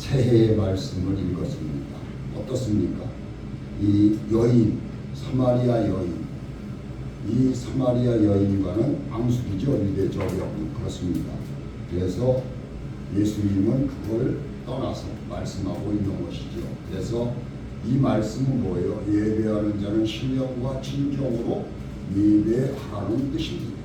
새해의 말씀을 읽었습니다. 어떻습니까? 이 여인, 사마리아 여인, 이 사마리아 여인과는 앙숙이죠. 유대적이라고 그렇습니다. 그래서 예수님은 그걸 떠나서 말씀하고 있는 것이죠. 그래서 이 말씀은 뭐예요? 예배하는 자는 신령과 진정으로 예배하라는 뜻입니다.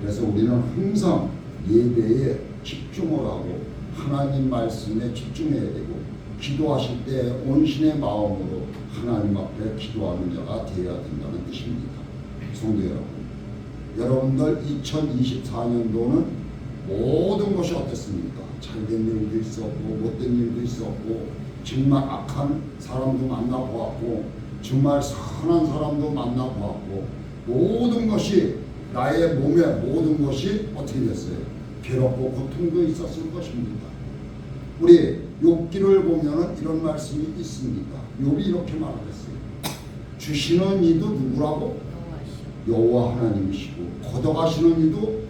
그래서 우리는 항상 예배에 집중을 하고 하나님 말씀에 집중해야 되고 기도하실 때 온신의 마음으로 하나님 앞에 기도하는 자가 되어야 된다는 뜻입니다. 성도 여러분, 여러분들 2024년도는 모든 것이 어땠습니까? 잘된 일도 있었고 못된 일도 있었고 정말 악한 사람도 만나보았고 정말 선한 사람도 만나보았고 모든 것이 나의 몸에 모든 것이 어떻게 됐어요? 괴롭고 고통도 있었을 것입니다. 우리 욥기를 보면은 이런 말씀이 있습니다. 욥이 이렇게 말했어요. 주시는 이도 누구라고? 여호와 하나님이시고 걷어가시는 이도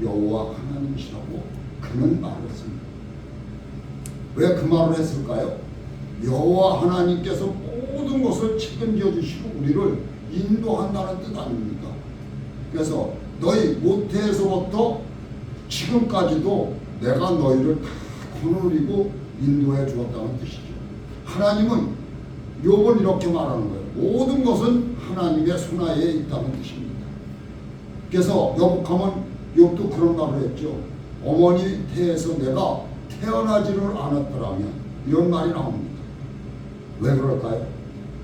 여호와 하나님이시라고 그는 말했습니다. 왜 그 말을 했을까요? 여호와 하나님께서 모든 것을 책임져 주시고 우리를 인도한다는 뜻 아닙니까? 그래서 너희 모태에서부터 지금까지도 내가 너희를 다 거느리고 인도해 주었다는 뜻이죠. 하나님은 욥은 이렇게 말하는 거예요. 모든 것은 하나님의 손아에 있다는 뜻입니다. 그래서 여복하면 욥도 그런 말을 했죠. 어머니 태에서 내가 태어나지를 않았더라면 이런 말이 나옵니다. 왜 그럴까요?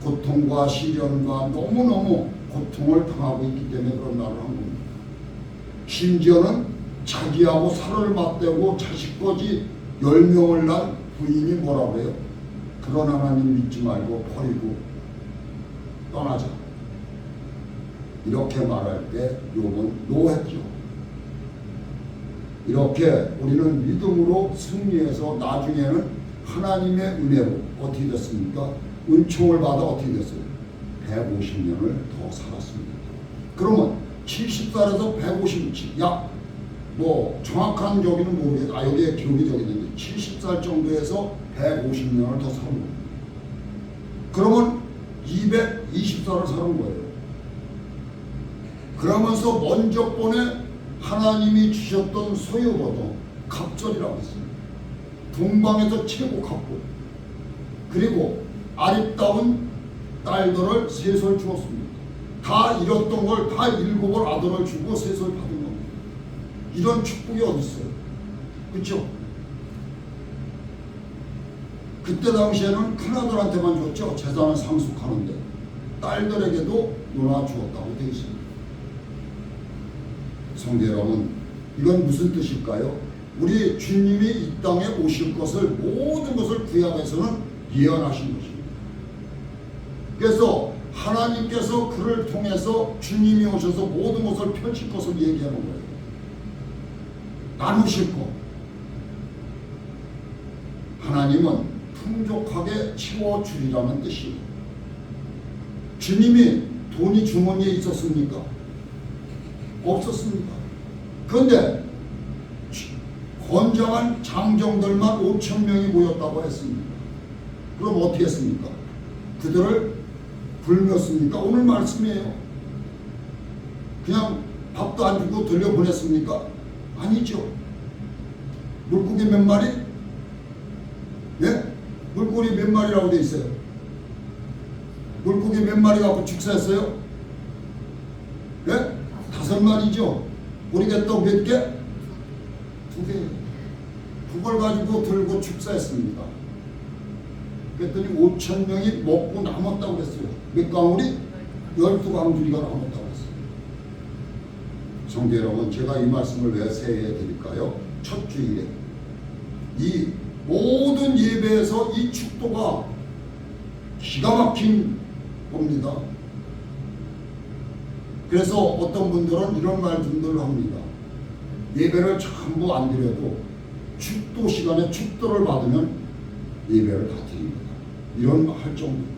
고통과 시련과 너무너무 고통을 당하고 있기 때문에 그런 말을 한 겁니다. 심지어는 자기하고 살을 맞대고 자식까지 10명을 낳은 부인이 뭐라고 해요? 그런 하나님 믿지 말고 버리고 떠나자. 이렇게 말할 때 욥은 노했죠. 이렇게 우리는 믿음으로 승리해서 나중에는 하나님의 은혜로 어떻게 됐습니까? 은총을 받아 어떻게 됐어요? 150년을 더 살았습니다. 그러면 70살에서 150, 뭐 정확한 저기는 모르겠어요. 여기에 기록이 저기 있는데 70살 정도에서 150년을 더 사는 겁니다. 그러면 220살을 사는 거예요. 그러면서 먼저 번에 하나님이 주셨던 소유보다 갑절이라고 했습니다. 동방에서 최고 갑고 그리고 아름다운 딸들을 셋을 주었습니다. 다 잃었던 걸 다 7을 아들을 주고 셋을 받은 겁니다. 이런 축복이 어디 있어요? 그렇죠? 그때 당시에는 큰아들한테만 줬죠. 재산을 상속하는데 딸들에게도 놓아주었다고 되어 있습니다. 성도 여러분, 이건 무슨 뜻일까요? 우리 주님이 이 땅에 오실 것을 모든 것을 구약에서는 예언하신 것입니다. 그래서 하나님께서 그를 통해서 주님이 오셔서 모든 것을 펼칠 것을 얘기하는 거예요. 나누실 것. 하나님은 풍족하게 채워주리라는 뜻이에요. 주님이 돈이 주머니에 있었습니까? 없었습니다. 그런데 건장한 장정들만 5,000명이 모였다고 했습니다. 그럼 어떻게 했습니까? 그들을 굶겼습니까? 오늘 말씀이에요. 그냥 밥도 안 주고 돌려보냈습니까? 아니죠. 물고기 몇 마리? 예? 물고기 몇 마리라고 돼 있어요? 물고기 몇 마리 갖고 축사했어요? 예? 5마리죠. 우리가 몇 개? 2개. 그걸 가지고 들고 축사했습니다. 그랬더니 5,000명이 먹고 남았다고 그랬어요. 몇 강우리? 12강우리가 남았다고 했어요. 성도 여러분, 제가 이 말씀을 왜 새해에 드릴까요? 첫 주일에 이 모든 예배에서 이 축도가 기가 막힌 겁니다. 그래서 어떤 분들은 이런 말씀들을 합니다. 예배를 전부 안 드려도 축도 시간에 축도를 받으면 예배를 다 드립니다. 이런 할 정도.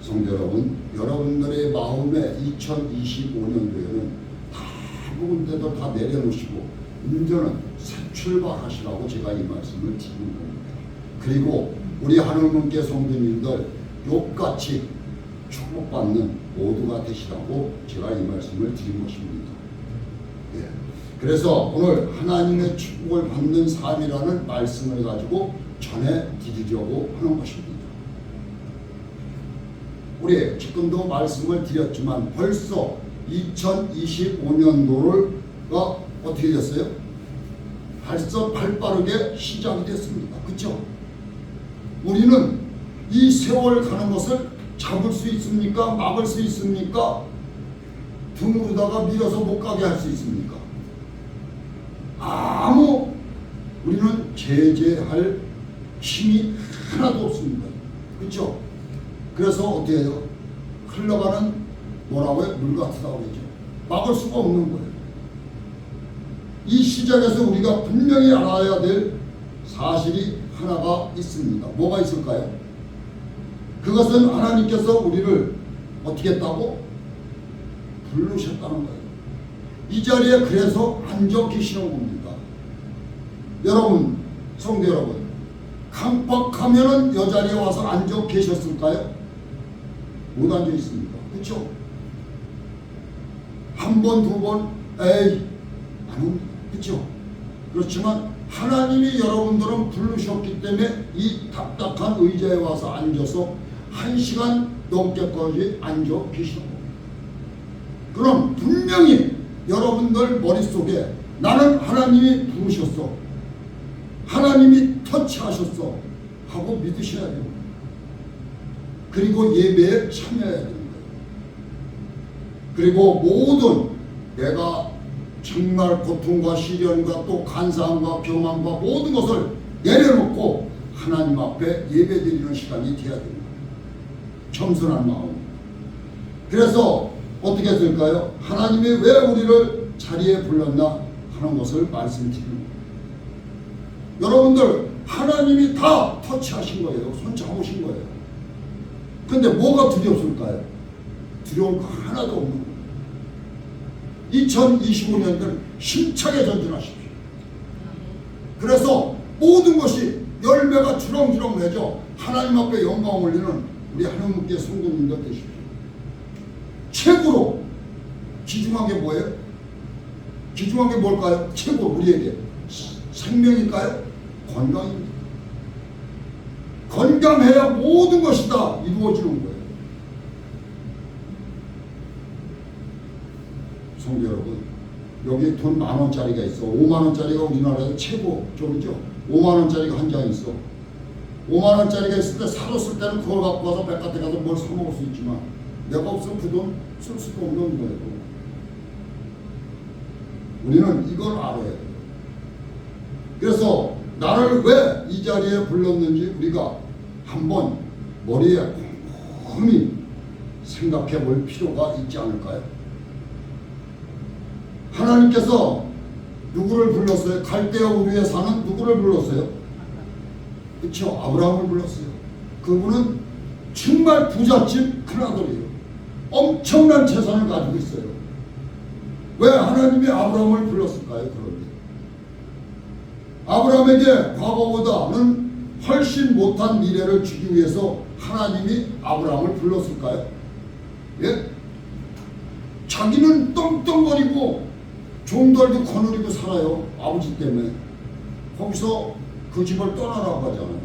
성도 여러분, 여러분들의 마음에 2025년도에는 대부분 때도 다 내려놓으시고 이제는 새 출발하시라고 제가 이 말씀을 드리는 겁니다. 그리고 우리 하나님께 성도님들 욕같이 축복받는 모두가 되시라고 제가 이 말씀을 드린 것입니다. 예. 그래서 오늘 하나님의 축복을 받는 삶이라는 말씀을 가지고 전해드리려고 하는 것입니다. 우리 지금도 말씀을 드렸지만 벌써 2025년도가 어떻게 됐어요? 벌써 발빠르게 시작이 됐습니다. 그렇죠? 우리는 이 세월 가는 것을 잡을 수 있습니까? 막을 수 있습니까? 등으로다가 밀어서 못 가게 할 수 있습니까? 우리는 제재할 힘이 하나도 없습니다. 그렇죠? 그래서 어떻게 해요? 흘러가는 뭐라고요? 물 같다고 그러죠. 막을 수가 없는 거예요. 이 시작에서 우리가 분명히 알아야 될 사실이 하나가 있습니다. 뭐가 있을까요? 그것은 하나님께서 우리를 어떻게 했다고? 부르셨다는 거예요. 이 자리에 그래서 앉아 계시는 겁니다. 여러분, 성도 여러분, 깜빡하면은 이 자리에 와서 앉아 계셨을까요? 못 앉아 있습니다. 그렇죠? 한 번, 두 번, 에이, 안 옵니다. 그렇죠? 그렇지만 하나님이 여러분들은 부르셨기 때문에 이 답답한 의자에 와서 앉아서 1시간 넘게까지 앉아 계시는 겁니다. 그럼 분명히 여러분들 머릿속에 나는 하나님이 부르셨어, 하나님이 터치하셨어 하고 믿으셔야 돼요. 그리고 예배에 참여해야 되는 거예요. 그리고 모든 내가 정말 고통과 시련과 또 간사함과 교만과 모든 것을 내려놓고 하나님 앞에 예배드리는 시간이 되어야 됩니다. 겸손한 마음. 그래서 어떻게 될까요? 하나님이 왜 우리를 자리에 불렀나 하는 것을 말씀드립니다. 여러분들 하나님이 다 터치하신 거예요. 손 잡으신 거예요. 근데 뭐가 두렵을까요? 두려울 거 하나도 없는 거예요. 2025년들 힘차게 전진하십시오. 그래서 모든 것이 열매가 주렁주렁 맺어 하나님 앞에 영광 올리는 우리 하나님께 성도님들 되십시오. 최고로 귀중한 게 뭐예요? 귀중한 게 뭘까요? 최고 우리에게 생명일까요? 건강입니다. 건강해야 모든 것이 다 이루어지는 거예요. 성도 여러분, 여기 돈 10,000원짜리가 있어. 50,000원짜리가 우리나라에서 최고 쪽이죠. 50,000원짜리가 한 장 있어. 50,000원짜리가 있을 때 사줬을 때는 그걸 갖고 와서 백화점 가서 뭘 사 먹을 수 있지만 내가 없으면 그 돈 쓸 수도 없는 거예요. 우리는 이걸 알아야 돼요. 그래서 나를 왜 이 자리에 불렀는지 우리가 한번 머리에 곰곰이 생각해 볼 필요가 있지 않을까요? 하나님께서 누구를 불렀어요? 갈대아 우르에 사는 누구를 불렀어요? 그렇죠? 아브라함을 불렀어요. 그분은 정말 부잣집 큰아들이에요. 엄청난 재산을 가지고 있어요. 왜 하나님이 아브라함을 불렀을까요? 그런데 아브라함에게 과거보다는 훨씬 못한 미래를 주기 위해서 하나님이 아브라함을 불렀을까요? 예? 자기는 떵떵거리고 종들도 거느리고 살아요. 아버지 때문에. 거기서 그 집을 떠나라고 하잖아요.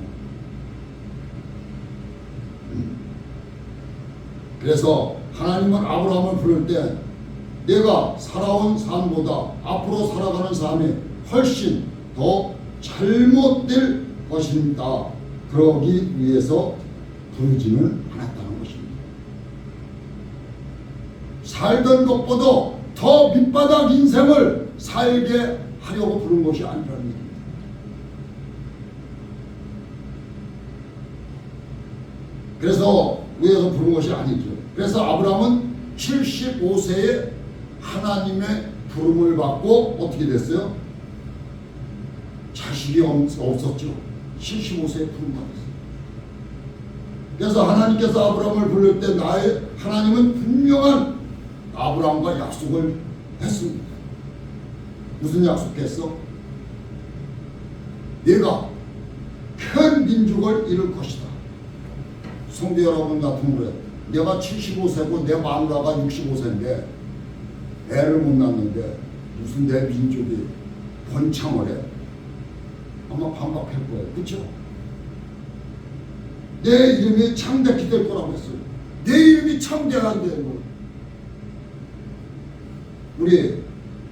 그래서 하나님은 아브라함을 부를 때 내가 살아온 삶보다 앞으로 살아가는 삶이 훨씬 더 잘못될 것입니다. 그러기 위해서 부르지는 않았다는 것입니다. 살던 것보다 더 밑바닥 인생을 살게 하려고 부른 것이 아니라는 얘기입니다. 그래서 위에서 부른 것이 아니죠. 그래서 아브라함은 75세에 하나님의 부름을 받고 어떻게 됐어요? 자식이 없었죠. 75세에 부름 받았어요. 그래서 하나님께서 아브라함을 부를 때 나의 하나님은 분명한 아브라함과 약속을 했습니다. 무슨 약속했어? 내가 큰 민족을 이룰 것이다. 성도 여러분 같은 경우에 내가 75세고 내 마누라가 65세인데 애를 못 낳는데 무슨 내 민족이 번창을 해? 아마 반박할 거예요. 그렇죠? 내 이름이 창대케 될 거라고 했어요. 내 이름이 창대한데 우리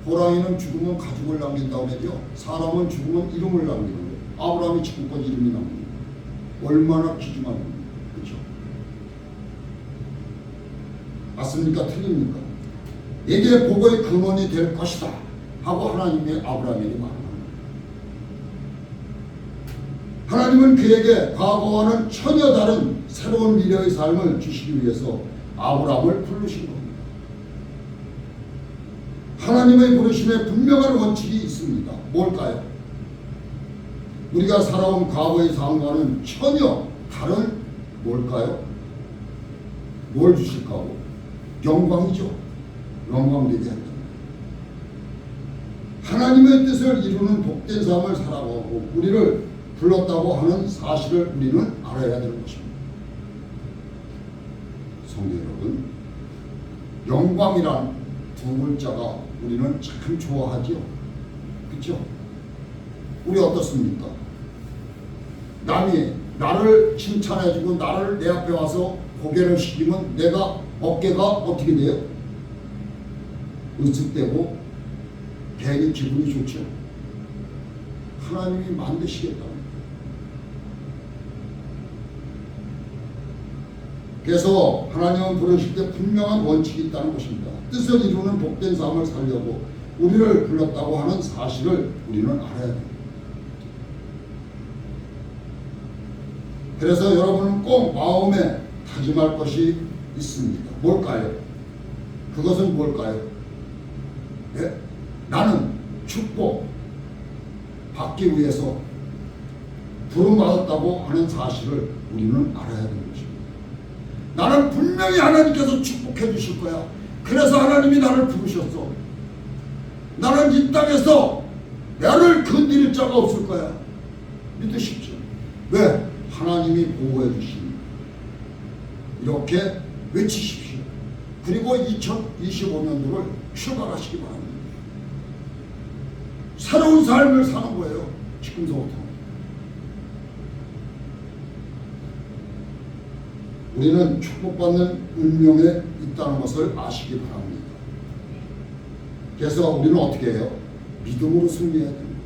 호랑이는 죽으면 가죽을 남긴다고 하죠. 사람은 죽으면 이름을 남기는 거예요. 아브라함이 지금껏 이름이 남기는 거예요. 얼마나 귀중한 겁니까? 그렇죠? 맞습니까? 틀립니까? 이게 복의 근원이 될 것이다 하고 하나님의 아브라함에게 말합니다. 하나님은 그에게 과거와는 전혀 다른 새로운 미래의 삶을 주시기 위해서 아브라함을 부르신 겁니다. 하나님의 부르심에 분명한 원칙이 있습니다. 뭘까요? 우리가 살아온 과거의 삶과는 전혀 다른 뭘까요? 뭘 주실까요? 영광이죠. 영광되게 한다. 하나님의 뜻을 이루는 복된 삶을 살아가고 우리를 불렀다고 하는 사실을 우리는 알아야 되는 것입니다. 성도 여러분, 영광이란 두 글자가 우리는 참 좋아하지요. 그렇죠? 우리 어떻습니까? 남이 나를 칭찬해주고 나를 내 앞에 와서 고개를 숙이면 내가 어깨가 어떻게 돼요? 으쓱대고 괜히 기분이 좋죠. 하나님이 만드시겠다. 그래서 하나님은 부르실 때 분명한 원칙이 있다는 것입니다. 뜻을 이루는 복된 삶을 살려고 우리를 불렀다고 하는 사실을 우리는 알아야 됩니다. 그래서 여러분은 꼭 마음에 다짐할 것이 있습니다. 뭘까요? 그것은 뭘까요? 네? 나는 축복 받기 위해서 부름받았다고 하는 사실을 우리는 알아야 되는 것입니다. 나는 분명히 하나님께서 축복해 주실 거야. 그래서 하나님이 나를 부르셨어. 나는 이 땅에서 나를 건드릴 자가 없을 거야. 믿으십시오. 왜? 하나님이 보호해 주십니다. 이렇게 외치십시오. 그리고 2025년도를 출발하시기 바랍니다. 새로운 삶을 사는 거예요. 지금서부터. 우리는 축복받는 운명에 있다는 것을 아시기 바랍니다. 그래서 우리는 어떻게 해요? 믿음으로 승리해야 됩니다.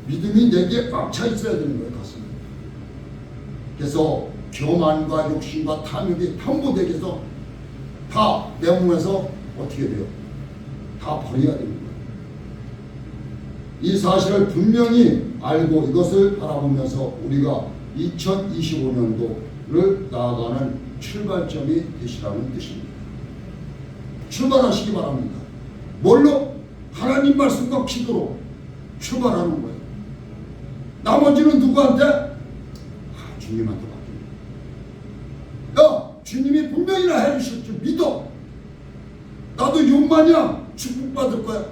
믿음이 내게 꽉 차 있어야 되는 거예요. 가슴에. 그래서 교만과 욕심과 탐욕이 편보되게 해서 다 내 몸에서 어떻게 돼요? 다 버려야 됩니다. 이 사실을 분명히 알고 이것을 바라보면서 우리가 2025년도를 나아가는 출발점이 되시라는 뜻입니다. 출발하시기 바랍니다. 뭘로? 하나님 말씀과 기도로 출발하는 거예요. 나머지는 누구한테? 주님한테 맡깁니다. 야, 주님이 분명히 나 해주실 줄 믿어. 나도 욕마냥 축복받을 거야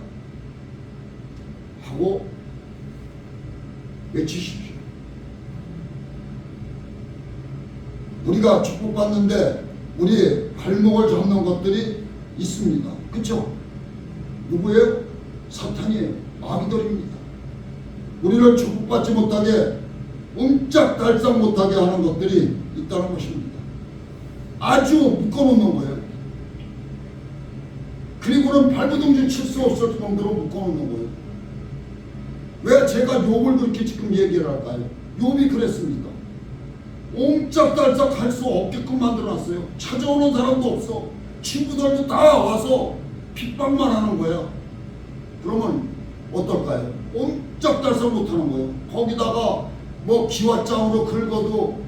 하고 외치십시오. 우리가 축복받는데 우리 발목을 잡는 것들이 있습니다. 그렇죠? 누구예요? 사탄이에요. 마귀들입니다. 우리를 축복받지 못하게 옴짝달싹 못하게 하는 것들이 있다는 것입니다. 아주 묶어놓는 거예요. 그리고는 발버둥질 칠 수 없을 정도로 묶어놓는 거예요. 왜 제가 욥을 그렇게 지금 얘기를 할까요? 욥이 그랬습니다. 옴짝달싹 할 수 없게끔 만들어놨어요. 찾아오는 사람도 없어. 친구들도 다 와서 핍박만 하는 거야. 그러면 어떨까요? 옴짝달싹 못하는 거예요. 거기다가 뭐 기왓장으로 긁어도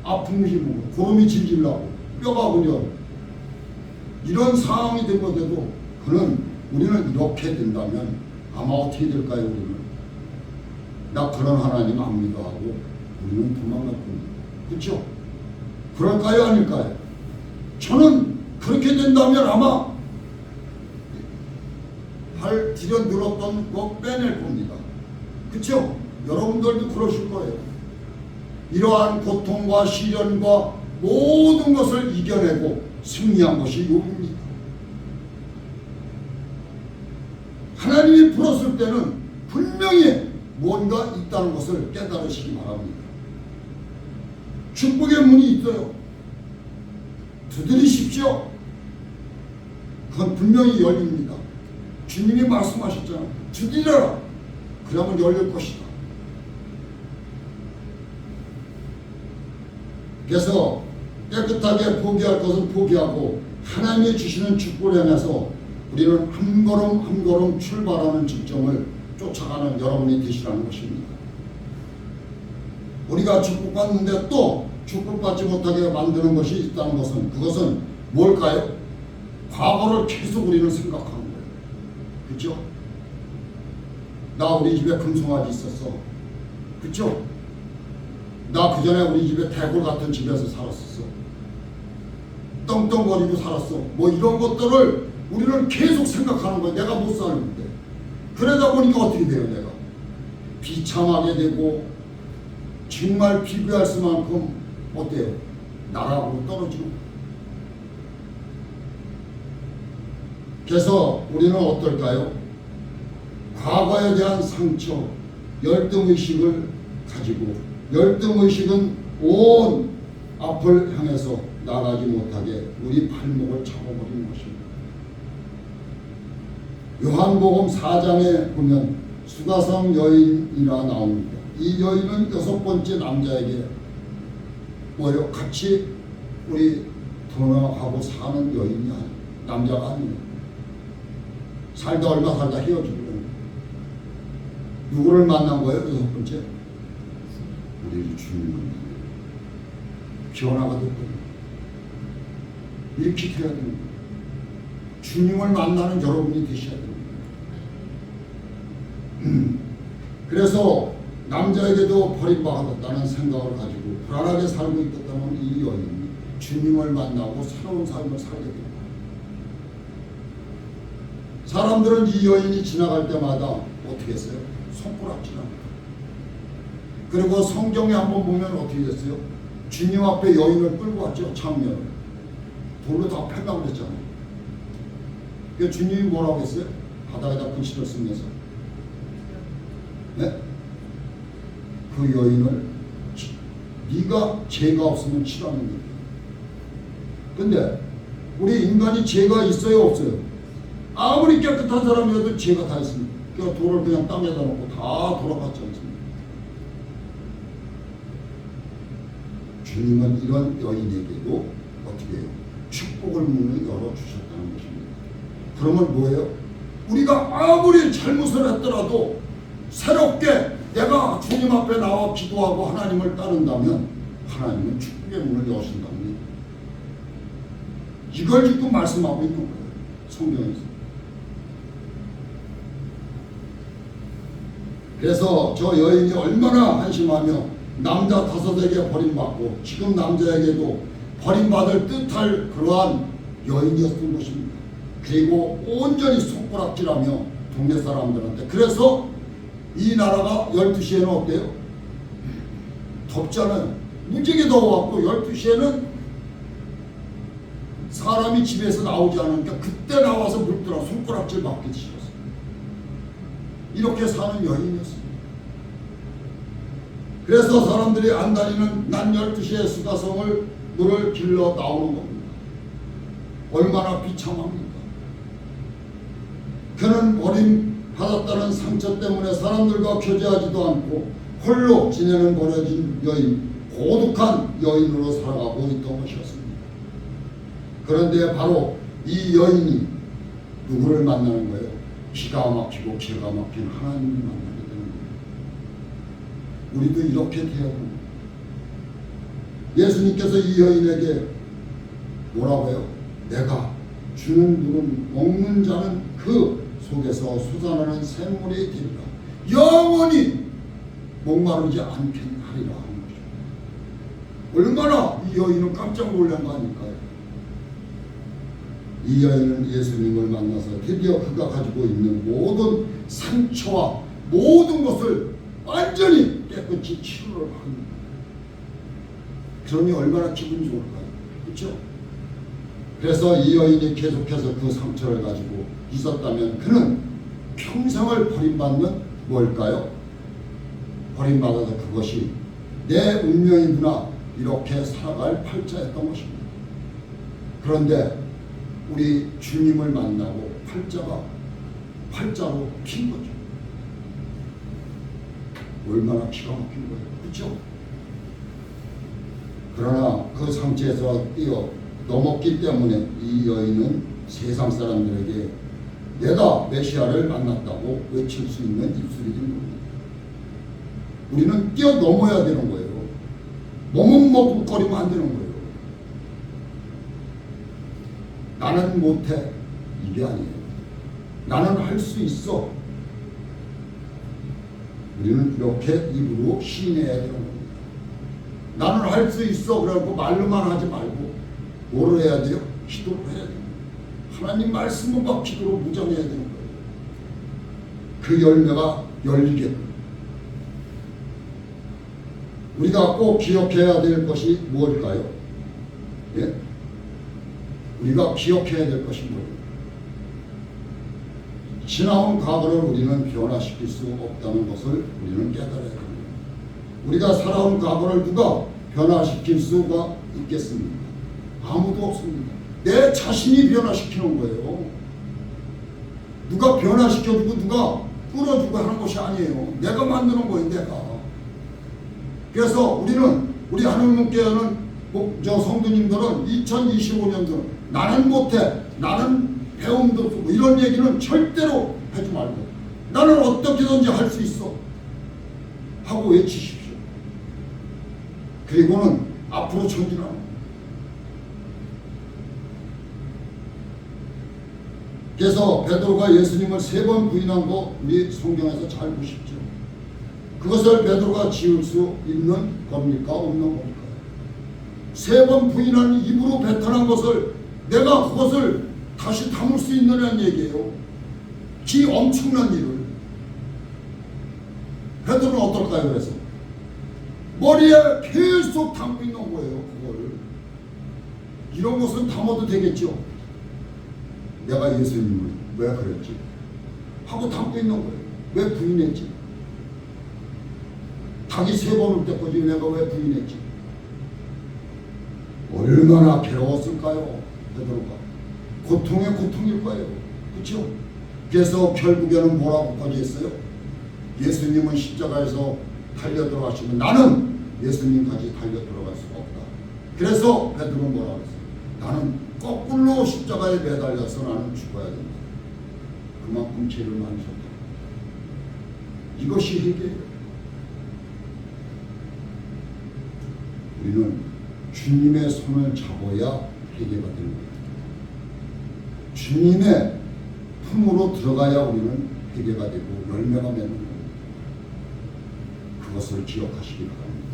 아픔이 뭐 고름이 질질 나고 뼈가 그려 이런 상황이 된 건데도 우리는 이렇게 된다면 아마 어떻게 될까요? 우리는 나 그런 하나님 안 믿어하고 우리는 도망갈 겁니다. 그렇죠? 그럴까요? 아닐까요? 저는 그렇게 된다면 아마 발 들여 늘었던 거 빼낼 겁니다. 그렇죠? 여러분들도 그러실 거예요. 이러한 고통과 시련과 모든 것을 이겨내고 승리한 것이 욥입니다. 하나님이 풀었을 때는 분명히 뭔가 있다는 것을 깨달으시기 바랍니다. 축복의 문이 있어요. 두드리십시오. 그건 분명히 열립니다. 주님이 말씀하셨잖아요. 두드려라. 그러면 열릴 것이다. 그래서 깨끗하게 포기할 것은 포기하고 하나님이 주시는 축복을 향해서 우리는 한 걸음 한 걸음 출발하는 직정을 쫓아가는 여러분이 되시라는 것입니다. 우리가 축복받는데 또 축복받지 못하게 만드는 것이 있다는 것은 그것은 뭘까요? 과거를 계속 우리는 생각하는 거예요. 그렇죠? 나 우리 집에 금송아지 있었어. 그렇죠? 나 그전에 우리 집에 대골 같은 집에서 살았었어. 떵떵거리고 살았어. 뭐 이런 것들을 우리는 계속 생각하는 거야. 내가 못 사는데. 그러다 보니까 어떻게 돼요? 내가 비참하게 되고 정말 비교할 수만큼 어때요? 나락으로 떨어지고. 그래서 우리는 어떨까요? 과거에 대한 상처, 열등의식을 가지고 열등의식은 온 앞을 향해서 나가지 못하게 우리 발목을 잡아버리는 것입니다. 요한복음 4장에 보면 수가성 여인이라 나옵니다. 이 여인은 6번째 남자에게 뭐요? 같이 우리 don하고 사는 여인이 아니에요. 남자가 아니에요. 살다 얼마 살다 헤어지고 누구를 만난 거예요? 6번째? 우리 주님을 만나요. 변화가 됐거든요. 이렇게 돼야 됩니다. 주님을 만나는 여러분이 되셔야 됩니다. 그래서 남자에게도 버림받았다는 생각을 가지고 불안하게 살고 있었다는 이 여인이 주님을 만나고 새로운 삶을 살게 됩니다. 사람들은 이 여인이 지나갈 때마다 어떻게 했어요? 손가락질합니다. 그리고 성경에 한번 보면 어떻게 됐어요? 주님 앞에 여인을 끌고 왔죠. 장면을 돌로 다 팬다고 그랬잖아요. 그 주님이 뭐라고 했어요? 바닥에다 글씨를 쓰면서 네? 그 여인을 네가 죄가 없으면 치라는 거예요. 근데 우리 인간이 죄가 있어요 없어요? 아무리 깨끗한 사람이라도 죄가 다 있습니다. 그러니까 돌을 그냥 땅에다 놓고 다 돌아갔지 않습니까? 주님은 이런 여인에게도 어떻게 해요? 축복을 문을 열어주셨다는 것입니다. 그러면 뭐예요? 우리가 아무리 잘못을 했더라도 새롭게 내가 주님 앞에 나와 기도하고 하나님을 따른다면 하나님은 축복의 문을 여신답니다. 이걸 지금 말씀하고 있는 거예요. 성경에서. 그래서 저 여인이 얼마나 한심하며 남자 5에게 버림받고 지금 남자에게도 버림받을 듯할 그러한 여인이었던 것입니다. 그리고 온전히 손가락질하며 동네 사람들한테. 그래서 이 나라가 12시에는 어때요? 덥잖아요. 무지개 더워갖고 12시에는 사람이 집에서 나오지 않으니까 그때 나와서 묻더라. 손가락질 맞기 싫었어요. 이렇게 사는 여인이었습니다. 그래서 사람들이 안 다니는 낮 12시에 수가성을 물을 길러 나오는 겁니다. 얼마나 비참합니까? 그는 버림받았다는 상처 때문에 사람들과 교제하지도 않고 홀로 지내는 버려진 여인, 고독한 여인으로 살아가고 있던 것이었습니다. 그런데 바로 이 여인이 누구를 만나는 거예요? 기가 막히고 기가 막힌 하나님을 만나게 되는 거예요. 우리도 이렇게 돼야 됩니다. 예수님께서 이 여인에게 뭐라고 해요? 내가 주는 누군 먹는 자는 그 속에서 솟아나는 샘물이 되리라. 영원히 목마르지 않겠하리라 하는 거죠. 얼마나 이 여인은 깜짝 놀란 거 아닐까요? 이 여인은 예수님을 만나서 드디어 그가 가지고 있는 모든 상처와 모든 것을 완전히 깨끗이 치료를 합니다. 그러니 얼마나 기분이 좋을까요? 그렇죠? 그래서 이 여인이 계속해서 그 상처를 가지고 있었다면 그는 평생을 버림받는 뭘까요? 버림받아서 그것이 내 운명이구나 이렇게 살아갈 팔자였던 것입니다. 그런데 우리 주님을 만나고 팔자로 핀 거죠. 얼마나 기가 막힌 거예요. 그렇죠? 그러나 그 상처에서 뛰어 넘었기 때문에 이 여인은 세상 사람들에게 내가 메시아를 만났다고 외칠 수 있는 입술이 된 겁니다. 우리는 뛰어넘어야 되는 거예요. 머뭇머뭇거리면 안 되는 거예요. 나는 못해. 이게 아니에요. 나는 할 수 있어. 우리는 이렇게 입으로 시인해야 되는 겁니다. 나는 할 수 있어. 그래갖고 말로만 하지 말고 뭐를 해야 돼요? 기도를 해야 돼요. 하나님 말씀을 막 기도로 무장해야 되는 거예요. 그 열매가 열리게끔. 우리가 꼭 기억해야 될 것이 무엇일까요? 예? 우리가 기억해야 될 것이 뭐예요? 지나온 과거를 우리는 변화시킬 수 없다는 것을 우리는 깨달아야 됩니다. 우리가 살아온 과거를 누가 변화시킬 수가 있겠습니까? 아무도 없습니다. 내 자신이 변화시키는 거예요. 누가 변화시켜주고 누가 끌어주고 하는 것이 아니에요. 내가 만드는 거예요. 내가. 그래서 우리 하나님께는 저 성도님들은 2025년도는 나는 못해, 나는 배움도 없고 이런 얘기는 절대로 하지 말고 나는 어떻게든지 할 수 있어 하고 외치십시오. 그리고는 앞으로 전진하는. 그래서 베드로가 예수님을 3번 부인한 거 우리 성경에서 잘 보십시오. 그것을 베드로가 지을 수 있는 겁니까? 없는 겁니까? 3번 부인한 입으로 뱉어난 것을 내가 그것을 다시 담을 수 있느냐는 얘기예요. 이 엄청난 일을. 베드로는 어떨까요? 그래서 머리에 계속 담고 있는 거예요. 그거를. 이런 것은 담아도 되겠죠. 내가 예수님을 왜 그랬지? 하고 담고 있는 거예요. 왜 부인했지? 닭이 3번 올 때까지 내가 왜 부인했지? 얼마나 괴로웠을까요? 베드로가. 고통의 고통일 거예요. 그렇죠? 그래서 결국에는 뭐라고까지 했어요? 예수님은 십자가에서 달려 들어가시면 나는 예수님까지 달려 들어갈 수가 없다. 그래서 베드로는 뭐라고 했어요? 나는 거꾸로 십자가에 매달려서 나는 죽어야 된다. 그만큼 죄를 많이 졌다. 이것이 회개예요. 우리는 주님의 손을 잡아야 회개가 되는 거예요. 주님의 품으로 들어가야 우리는 회개가 되고 열매가 맺는 거예요. 그것을 기억하시기 바랍니다.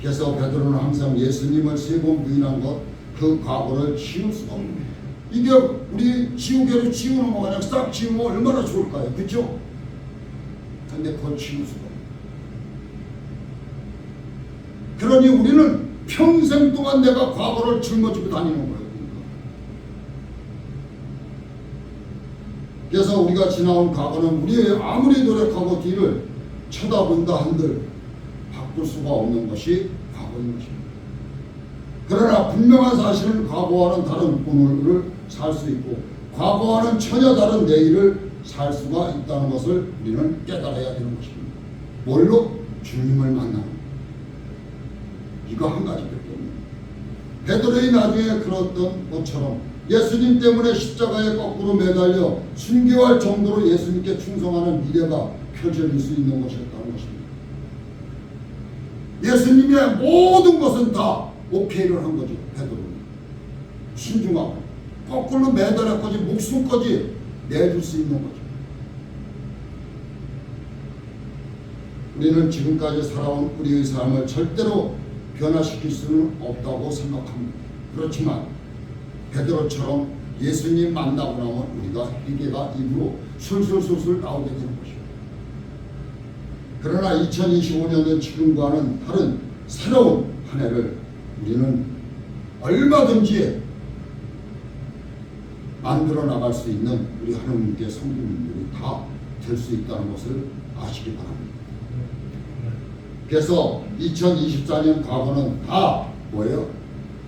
그래서 베드로는 항상 예수님을 3번 부인한 것, 그 과거를 지울 수가 없는, 이게 우리 지우개로 지우는 거 그냥 싹 지우면 얼마나 좋을까요? 그렇죠? 근데 그걸 지울 수가 없는. 그러니 우리는 평생 동안 내가 과거를 짊어지고 다니는 거예요. 그래서 우리가 지나온 과거는 우리 아무리 노력하고 뒤를 쳐다본다 한들 바꿀 수가 없는 것이 과거인 것입니다. 그러나 분명한 사실은 과거와는 다른 오늘을 살 수 있고 과거와는 전혀 다른 내일을 살 수가 있다는 것을 우리는 깨달아야 되는 것입니다. 뭘로? 주님을 만나는. 이거 한 가지밖에 없습니다. 베드로의 나중에 그랬던 것처럼 예수님 때문에 십자가에 거꾸로 매달려 순교할 정도로 예수님께 충성하는 미래가 펼쳐질 수 있는 것이었다는 것입니다. 예수님의 모든 것은 다 오케이를 한 거죠. 베드로는 신중하고 거꾸로 매달려까지 목숨까지 내줄 수 있는 거죠. 우리는 지금까지 살아온 우리의 삶을 절대로 변화시킬 수는 없다고 생각합니다. 그렇지만 베드로처럼 예수님 만나고 나면 우리가 회개가 입으로 술술술술 나오게 되는 것입니다. 그러나 2025년은 지금과는 다른 새로운 한 해를 우리는 얼마든지 만들어 나갈 수 있는 우리 하나님께 성도님들이 다 될 수 있다는 것을 아시기 바랍니다. 그래서 2024년 과거는 다 뭐예요?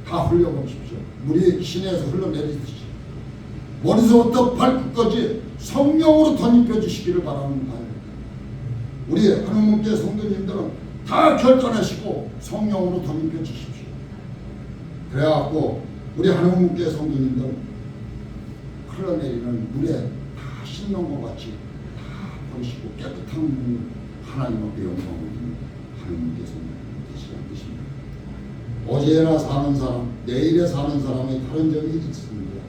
다 흘려보십시오. 물이 시내에서 흘러내리듯이 머리서부터 발끝까지 성령으로 덧입혀 주시기를 바랍니다. 우리 하나님께 성도님들은 다 결단하시고 성령으로 덧입혀 주십시오. 그래갖고 우리 하나님께 성도님들은 흘러내리는 물에 다 씻는 것 같이 다 버리시고 깨끗한 물 하나님 앞에 영광을 드리는 하나님께 성도님 되시라는 뜻입니다. 어제나 사는 사람, 내일에 사는 사람이 다른 점이 있습니다.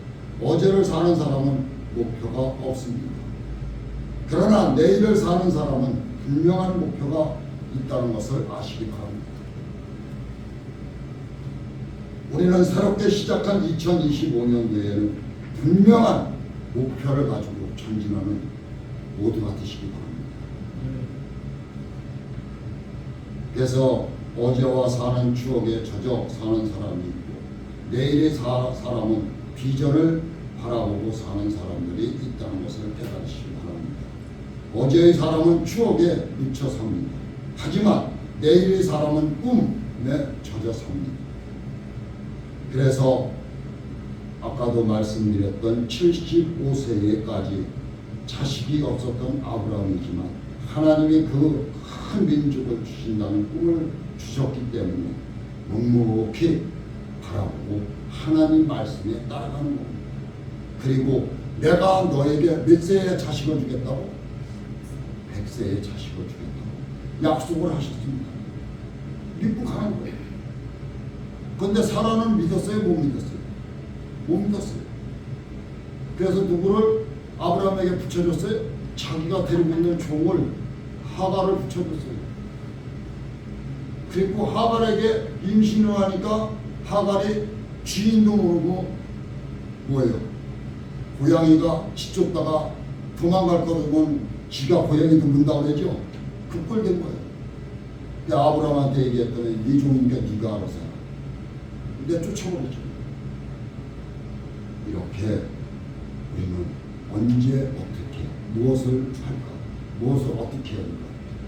어제를 사는 사람은 목표가 없습니다. 그러나 내일을 사는 사람은 분명한 목표가 있다는 것을 아시기 바랍니다. 우리는 새롭게 시작한 2025년도에는 분명한 목표를 가지고 전진하는 모두가 되시기 바랍니다. 그래서 어제와 사는 추억에 젖어 사는 사람이 있고 내일의 사람은 비전을 바라보고 사는 사람들이 있다는 것을 깨달으시기 바랍니다. 어제의 사람은 추억에 미쳐 삽니다. 하지만 내일의 사람은 꿈에 젖어 삽니다. 그래서 아까도 말씀드렸던 75세에까지 자식이 없었던 아브라함이지만 하나님이 그 큰 민족을 주신다는 꿈을 주셨기 때문에 묵묵히 바라보고 하나님 말씀에 따라가는 겁니다. 그리고 내가 너에게 몇 세에 자식을 주겠다고? 100세에 자식을 주겠다고 약속을 하셨습니다. 믿고 가는 거예요. 그런데 사라는 믿었어요? 못 믿었어요? 못 믿었어요. 그래서 누구를 아브라함에게 붙여줬어요? 자기가 데리고 있는 종을 하갈을 붙여줬어요. 그리고 하갈에게 임신을 하니까 하갈이 주인도 모르고 뭐예요? 고양이가 짖었다가 도망갈 거면 지가 고양이도 문다고 그러죠? 그 꼴 된 거예요. 근데 아브라함한테 얘기했더니 네 종이니까 네가 알아서 해라. 근데 쫓아버렸죠. 이렇게 우리는 언제 어떻게 무엇을 할까? 무엇을 어떻게 해야 할까?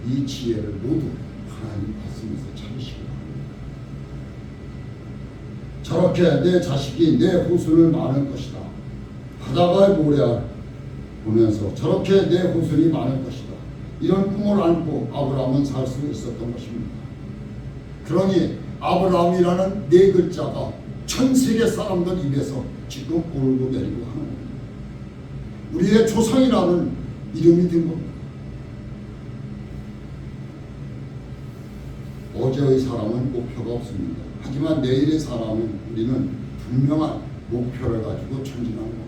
이 지혜를 모두 하나님 말씀에서 찾으시기 바랍니다. 저렇게 내 자식이 내 후손을 많을 것이다. 바다가의 모래 보면서 저렇게 내 후손이 많을 것이다. 이런 꿈을 안고 아브라함은 살 수 있었던 것입니다. 그러니 아브라함이라는 네 글자가 전 세계 사람들 입에서 지금 오르고 내리고 하는 겁니다. 우리의 조상이라는 이름이 된 겁니다. 어제의 사람은 목표가 없습니다. 하지만 내일의 사람은 우리는 분명한 목표를 가지고 전진하는 겁니다.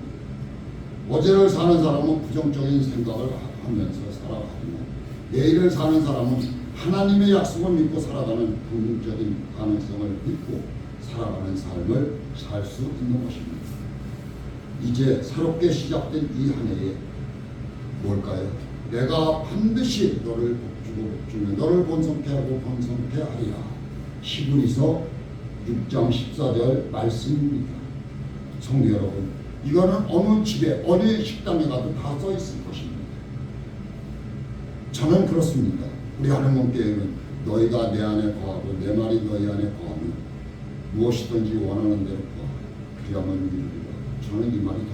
어제를 사는 사람은 부정적인 생각을 하면서 살아가지만 내일을 사는 사람은 하나님의 약속을 믿고 살아가는 긍정적인 가능성을 믿고 살아가는 삶을 살 수 있는 것입니다. 이제 새롭게 시작된 이 한 해에 뭘까요? 내가 반드시 너를 복주며 너를 번성케 하고 번성케 하리라. 히브리서 6장 14절 말씀입니다. 성도 여러분, 이거는 어느 집에 어느 식당에 가도 다 써 있을 것입니다. 저는 그렇습니다. 우리 하나님께는 너희가 내 안에 거하고 내 말이 너희 안에 거하면 무엇이든지 원하는 대로 구하라. 그리하면 이루리라. 저는 이 말이 더